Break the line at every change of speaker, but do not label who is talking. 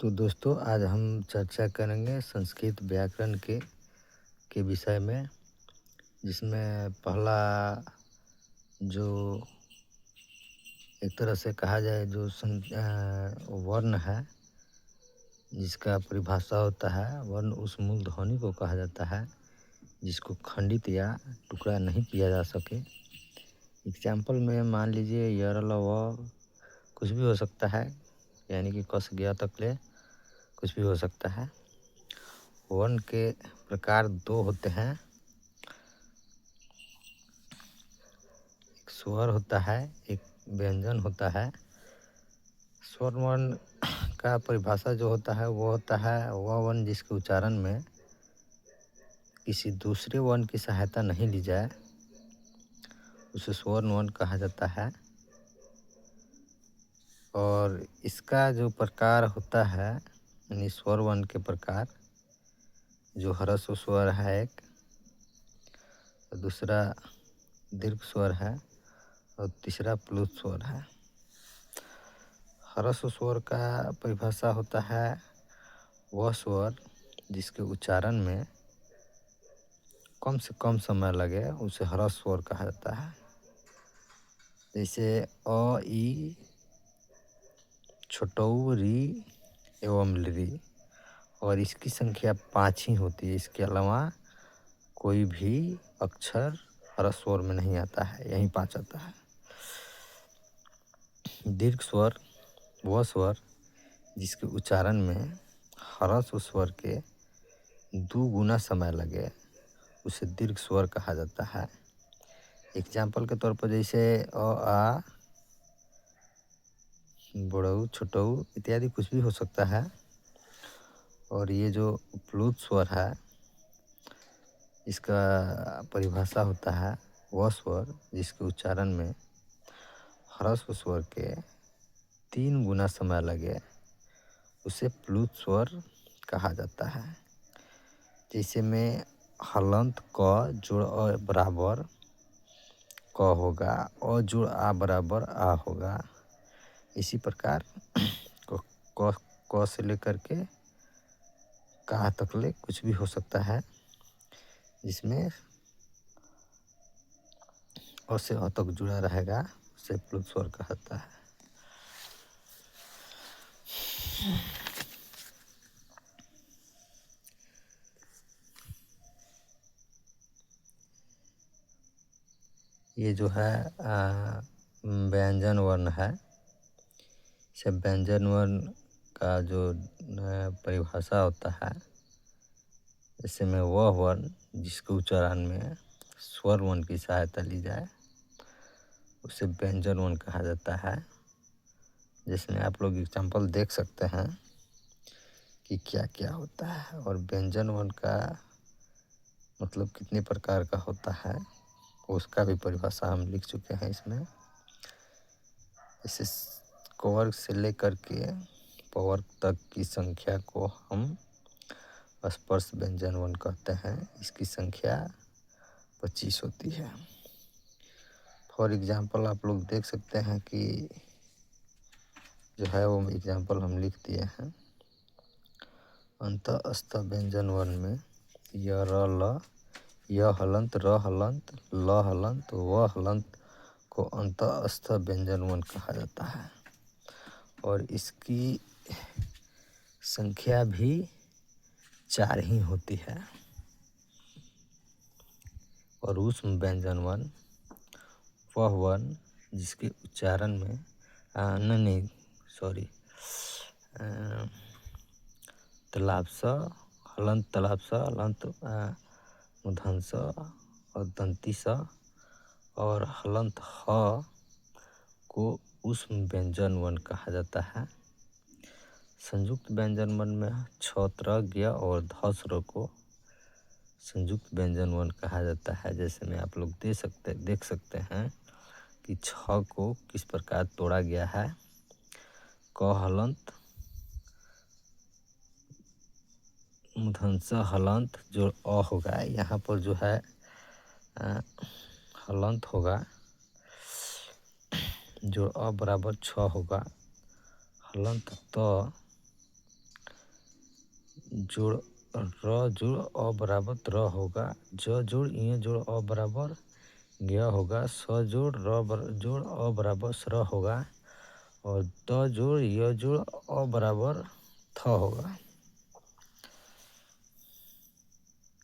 तो दोस्तों आज हम चर्चा करेंगे संस्कृत व्याकरण के विषय में, जिसमें पहला जो एक तरह से कहा जाए जो वर्ण है, जिसका परिभाषा होता है वर्ण उस मूल ध्वनि को कहा जाता है जिसको खंडित या टुकड़ा नहीं किया जा सके। एग्जाम्पल में मान लीजिए यर ल व कुछ भी हो सकता है, यानी कि क से ग तक ले कुछ भी हो सकता है। वर्ण के प्रकार दो होते हैं, एक स्वर होता है, एक व्यंजन होता है। स्वर वर्ण का परिभाषा जो होता है वो होता है वह वर्ण जिसके उच्चारण में किसी दूसरे वर्ण की सहायता नहीं ली जाए, उसे स्वर वर्ण कहा जाता है। और इसका जो प्रकार होता है, यानी स्वर वर्ण के प्रकार, जो ह्रस्व स्वर है एक, और दूसरा दीर्घ स्वर है, और तीसरा प्लुत स्वर है। ह्रस्व स्वर का परिभाषा होता है वह स्वर जिसके उच्चारण में कम से कम समय लगे, उसे ह्रस्व स्वर कहा जाता है। जैसे अ, ई, छोटऊ, री एवं ली, और इसकी संख्या 5 ही होती है। इसके अलावा कोई भी अक्षर ह्रस्व स्वर में नहीं आता है, यही 5 आता है। दीर्घ स्वर वह स्वर जिसके उच्चारण में ह्रस्व स्वर के 2 गुना समय लगे, उसे दीर्घ स्वर कहा जाता है। एग्जाम्पल के तौर पर जैसे अ, आ, बड़ऊ, छोटऊ इत्यादि कुछ भी हो सकता है। और ये जो प्लुत स्वर है, इसका परिभाषा होता है वह स्वर जिसके उच्चारण में ह्रस्व स्वर के 3 गुना समय लगे, उसे प्लुत स्वर कहा जाता है। जैसे में हलंत क जोड़ अ बराबर क होगा, अ जोड़ आ बराबर आ होगा। इसी प्रकार क से लेकर के का तक ले कुछ भी हो सकता है, जिसमें अ से अ तक जुड़ा रहेगा, उसे प्लुत स्वर कहता है। ये जो है व्यंजन वर्ण है। सब व्यंजन वर्ण का जो परिभाषा होता है, जैसे में वह वर्ण जिसके उच्चारण में स्वर वर्ण की सहायता ली जाए, उसे व्यंजन वर्ण कहा जाता है। जिसमें आप लोग एग्जाम्पल देख सकते हैं कि क्या क्या होता है। और व्यंजन वर्ण का मतलब कितने प्रकार का होता है, उसका भी परिभाषा हम लिख चुके हैं इसमें। जैसे कवर्ग से लेकर के पवर्ग तक की संख्या को हम स्पर्श व्यंजन वर्ण कहते हैं। इसकी संख्या 25 होती है। फॉर एग्जाम्पल आप लोग देख सकते हैं कि जो है वो एग्जाम्पल हम लिख दिए हैं। अंत अस्त व्यंजन वर्ण में य, र, ल, य हलंत, र हलंत, ल हलंत, व हलंत को अंत अस्त व्यंजन वर्ण कहा जाता है। और इसकी संख्या भी 4 ही होती है। और ऊष्म व्यंजन वर्ण वह वर्ण जिसके उच्चारण में नहीं सॉरी तलाब स, हलंत तलाब स, हलंत मूर्धन्य स और दंती स और हलंत ह को ऊष्म व्यंजन वर्ण कहा जाता है। संयुक्त व्यंजन वर्ण में छ, त्र, ज्ञ और ध स्वर को संयुक्त व्यंजन वर्ण कहा जाता है। जैसे में आप लोग देख सकते हैं कि छ को किस प्रकार तोड़ा गया है। क हलंत, मूर्धन्य हलंत जो अ होगा, यहाँ पर जो है हलंत होगा, जो अ बराबर छ होगा। हलंत त जोड़ र जोड़ अ बराबर त्र होगा, ज जोड़ इ जोड़ अ बराबर ज्ञ होगा, स जोड़ जोड़ अ बराबर स्र होगा और द जोड़ य जोड़ अ बराबर थ होगा।